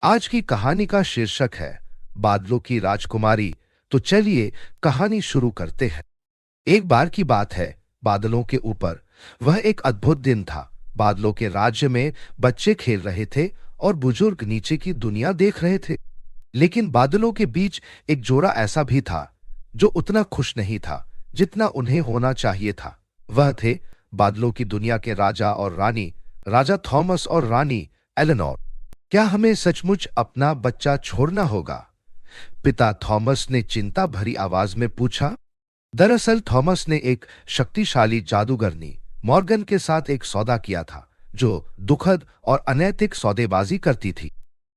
आज की कहानी का शीर्षक है बादलों की राजकुमारी। तो चलिए कहानी शुरू करते हैं। एक बार की बात है, बादलों के ऊपर वह एक अद्भुत दिन था। बादलों के राज्य में बच्चे खेल रहे थे और बुजुर्ग नीचे की दुनिया देख रहे थे। लेकिन बादलों के बीच एक जोड़ा ऐसा भी था जो उतना खुश नहीं था जितना उन्हें होना चाहिए था। वह थे बादलों की दुनिया के राजा और रानी, राजा थॉमस और रानी एलेनोर। क्या हमें सचमुच अपना बच्चा छोड़ना होगा? पिता थॉमस ने चिंता भरी आवाज में पूछा। दरअसल थॉमस ने एक शक्तिशाली जादूगरनी मॉर्गन के साथ एक सौदा किया था जो दुखद और अनैतिक सौदेबाजी करती थी।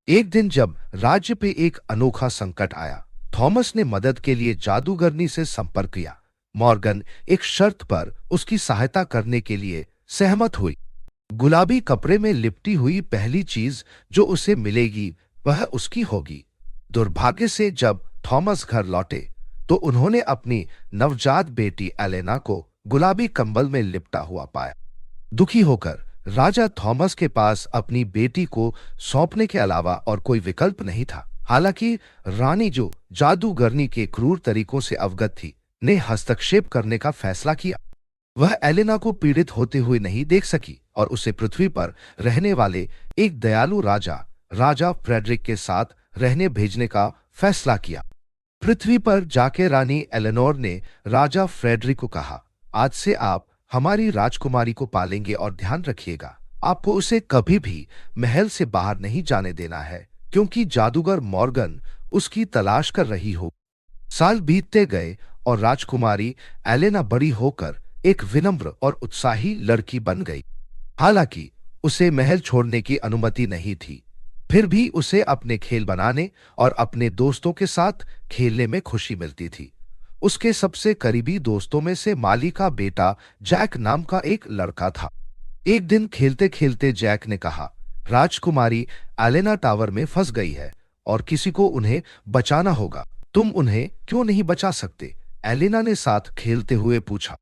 एक दिन जब राज्य पे एक अनोखा संकट आया, थॉमस ने मदद के लिए जादूगरनी से संपर्क किया। मॉर्गन एक शर्त पर उसकी सहायता करने के लिए सहमत हुई। गुलाबी कपड़े में लिपटी हुई पहली चीज जो उसे मिलेगी वह उसकी होगी। दुर्भाग्य से जब थॉमस घर लौटे तो उन्होंने अपनी नवजात बेटी एलेना को गुलाबी कंबल में लिपटा हुआ पाया। दुखी होकर राजा थॉमस के पास अपनी बेटी को सौंपने के अलावा और कोई विकल्प नहीं था। हालांकि रानी, जो जादूगरनी के क्रूर तरीकों से अवगत थी, ने हस्तक्षेप करने का फैसला किया। वह एलेना को पीड़ित होते हुए नहीं देख सकी और उसे पृथ्वी पर रहने वाले एक दयालु राजा, राजा फ्रेडरिक के साथ रहने भेजने का फैसला किया। पृथ्वी पर जाके रानी एलेनोर ने राजा फ्रेडरिक को कहा, आज से आप हमारी राजकुमारी को पालेंगे और ध्यान रखिएगा, आपको उसे कभी भी महल से बाहर नहीं जाने देना है, क्योंकि जादूगर मॉर्गन उसकी तलाश कर रही हो। साल बीतते गए और राजकुमारी एलेना बड़ी होकर एक विनम्र और उत्साही लड़की बन गई। हालांकि उसे महल छोड़ने की अनुमति नहीं थी, फिर भी उसे अपने खेल बनाने और अपने दोस्तों के साथ खेलने में खुशी मिलती थी। उसके सबसे करीबी दोस्तों में से माली का बेटा जैक नाम का एक लड़का था। एक दिन खेलते खेलते जैक ने कहा, राजकुमारी एलेना टावर में फंस गई है और किसी को उन्हें बचाना होगा। तुम उन्हें क्यों नहीं बचा सकते? एलेना ने साथ खेलते हुए पूछा।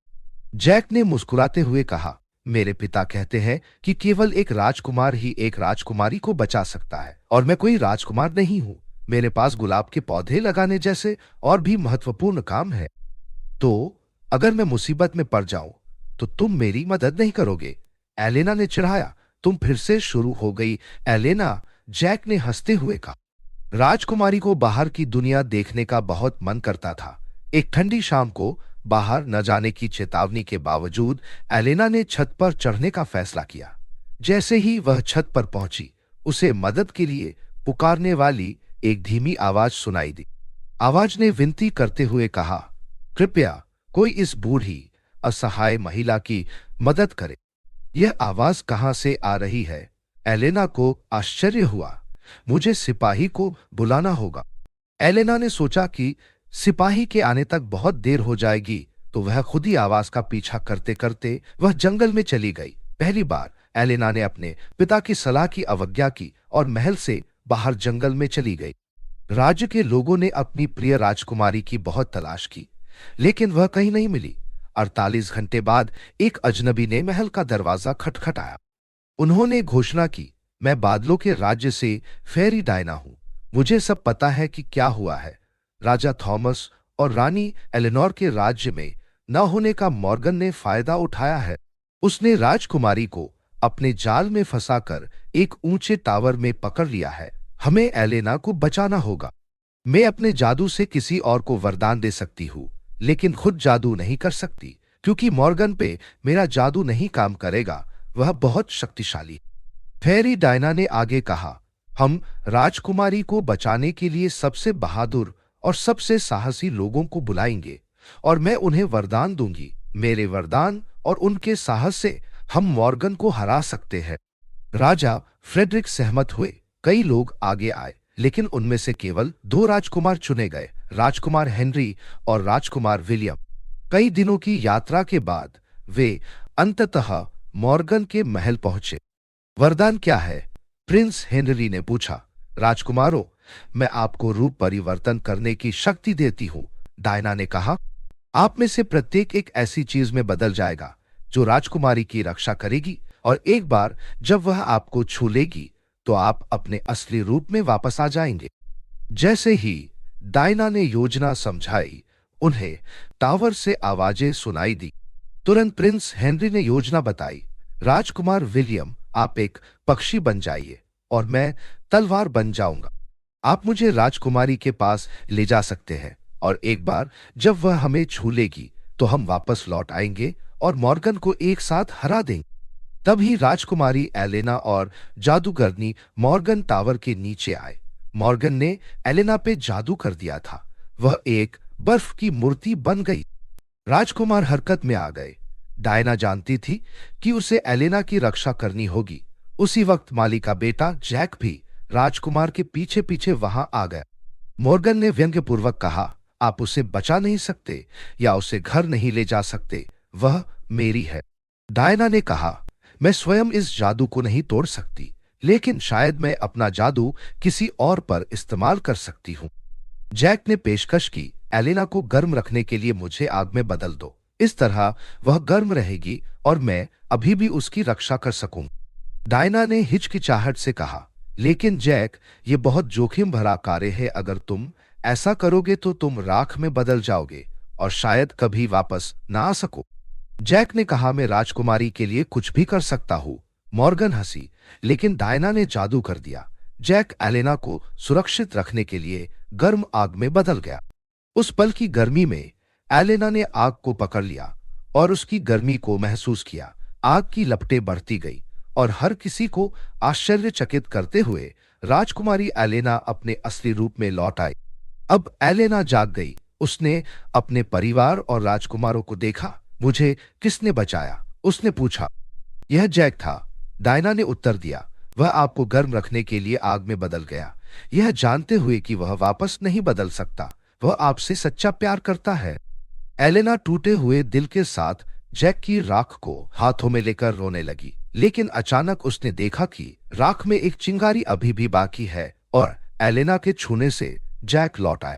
जैक ने मुस्कुराते हुए कहा, मेरे पिता कहते हैं कि केवल एक राजकुमार ही एक राजकुमारी को बचा सकता है, और मैं कोई राजकुमार नहीं हूं। मेरे पास गुलाब के पौधे लगाने जैसे और भी महत्वपूर्ण काम है। तो अगर मैं मुसीबत में पड़ जाऊं तो तुम मेरी मदद नहीं करोगे? एलेना ने चिढ़ाया। तुम फिर से शुरू हो गई एलेना, जैक ने हंसते हुए कहा। राजकुमारी को बाहर की दुनिया देखने का बहुत मन करता था। एक ठंडी शाम को बाहर न जाने की चेतावनी के बावजूद एलेना ने छत पर चढ़ने का फैसला किया। जैसे ही वह छत पर पहुंची, उसे मदद के लिए पुकारने वाली एक धीमी आवाज सुनाई दी। आवाज ने विनती करते हुए कहा, कृपया कोई इस बूढ़ी असहाय महिला की मदद करे। यह आवाज कहां से आ रही है? एलेना को आश्चर्य हुआ। मुझे सिपाही को बुलाना होगा। एलेना ने सोचा कि सिपाही के आने तक बहुत देर हो जाएगी, तो वह खुद ही आवाज का पीछा करते करते वह जंगल में चली गई। पहली बार एलेना ने अपने पिता की सलाह की अवज्ञा की और महल से बाहर जंगल में चली गई। राज्य के लोगों ने अपनी प्रिय राजकुमारी की बहुत तलाश की, लेकिन वह कहीं नहीं मिली। 48 घंटे बाद एक अजनबी ने महल का दरवाजा खटखटाया। उन्होंने घोषणा की, मैं बादलों के राज्य से फेरी डायना हूं। मुझे सब पता है कि क्या हुआ है। राजा थॉमस और रानी एलेनोर के राज्य में न होने का मॉर्गन ने फायदा उठाया है। उसने राजकुमारी को अपने जाल में फंसाकर एक ऊंचे टावर में पकड़ लिया है। हमें एलेना को बचाना होगा। मैं अपने जादू से किसी और को वरदान दे सकती हूँ, लेकिन खुद जादू नहीं कर सकती, क्योंकि मॉर्गन पे मेरा जादू नहीं काम करेगा। वह बहुत शक्तिशाली है। फेरी डायना ने आगे कहा, हम राजकुमारी को बचाने के लिए सबसे बहादुर और सबसे साहसी लोगों को बुलाएंगे और मैं उन्हें वरदान दूंगी। मेरे वरदान और उनके साहस से हम मॉर्गन को हरा सकते हैं। राजा फ्रेडरिक सहमत हुए। कई लोग आगे आए, लेकिन उनमें से केवल 2 राजकुमार चुने गए, राजकुमार हेनरी और राजकुमार विलियम। कई दिनों की यात्रा के बाद वे अंततः मॉर्गन के महल पहुंचे। वरदान क्या है? प्रिंस हेनरी ने पूछा। राजकुमारों, मैं आपको रूप परिवर्तन करने की शक्ति देती हूं, डायना ने कहा। आप में से प्रत्येक एक ऐसी चीज में बदल जाएगा जो राजकुमारी की रक्षा करेगी, और एक बार जब वह आपको छू लेगी तो आप अपने असली रूप में वापस आ जाएंगे। जैसे ही डायना ने योजना समझाई, उन्हें टावर से आवाजें सुनाई दी। तुरंत प्रिंस हेनरी ने योजना बताई। राजकुमार विलियम, आप एक पक्षी बन जाइए और मैं तलवार बन जाऊंगा। आप मुझे राजकुमारी के पास ले जा सकते हैं और एक बार जब वह हमें छू लेगी तो हम वापस लौट आएंगे और मॉर्गन को एक साथ हरा देंगे। तभी राजकुमारी एलेना और जादूगरनी मॉर्गन टावर के नीचे आए। मॉर्गन ने एलेना पे जादू कर दिया था। वह एक बर्फ की मूर्ति बन गई। राजकुमार हरकत में आ गए। डायना जानती थी कि उसे एलेना की रक्षा करनी होगी। उसी वक्त माली का बेटा जैक भी राजकुमार के पीछे पीछे वहां आ गया। मॉर्गन ने व्यंग्यपूर्वक कहा, आप उसे बचा नहीं सकते या उसे घर नहीं ले जा सकते, वह मेरी है। डायना ने कहा, मैं स्वयं इस जादू को नहीं तोड़ सकती, लेकिन शायद मैं अपना जादू किसी और पर इस्तेमाल कर सकती हूं। जैक ने पेशकश की, एलेना को गर्म रखने के लिए मुझे आग में बदल दो। इस तरह वह गर्म रहेगी और मैं अभी भी उसकी रक्षा कर सकूं। डायना ने हिचकिचाहट से कहा, लेकिन जैक, ये बहुत जोखिम भरा कार्य है। अगर तुम ऐसा करोगे तो तुम राख में बदल जाओगे और शायद कभी वापस ना आ सको। जैक ने कहा, मैं राजकुमारी के लिए कुछ भी कर सकता हूं। मॉर्गन हंसी, लेकिन डायना ने जादू कर दिया। जैक एलेना को सुरक्षित रखने के लिए गर्म आग में बदल गया। उस पल की गर्मी में एलेना ने आग को पकड़ लिया और उसकी गर्मी को महसूस किया। आग की लपटें बढ़ती गई और हर किसी को आश्चर्यचकित करते हुए राजकुमारी एलेना अपने असली रूप में लौट आई। अब एलेना जाग गई। उसने अपने परिवार और राजकुमारों को देखा। मुझे किसने बचाया? उसने पूछा। यह जैक था, डायना ने उत्तर दिया। वह आपको गर्म रखने के लिए आग में बदल गया, यह जानते हुए कि वह वापस नहीं बदल सकता। वह आपसे सच्चा प्यार करता है। एलेना टूटे हुए दिल के साथ जैक की राख को हाथों में लेकर रोने लगी, लेकिन अचानक उसने देखा कि राख में एक चिंगारी अभी भी बाकी है और एलेना के छूने से जैक लौट आया।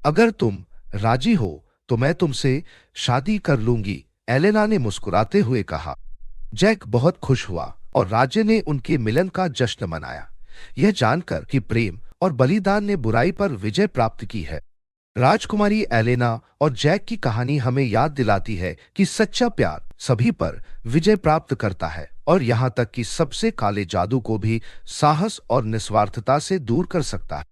अगर तुम राजी हो तो मैं तुमसे शादी कर लूंगी, एलेना ने मुस्कुराते हुए कहा। जैक बहुत खुश हुआ और राज्य ने उनके मिलन का जश्न मनाया, यह जानकर कि प्रेम और बलिदान ने बुराई पर विजय प्राप्त की है। राजकुमारी एलेना और जैक की कहानी हमें याद दिलाती है कि सच्चा प्यार सभी पर विजय प्राप्त करता है और यहाँ तक कि सबसे काले जादू को भी साहस और निस्वार्थता से दूर कर सकता है।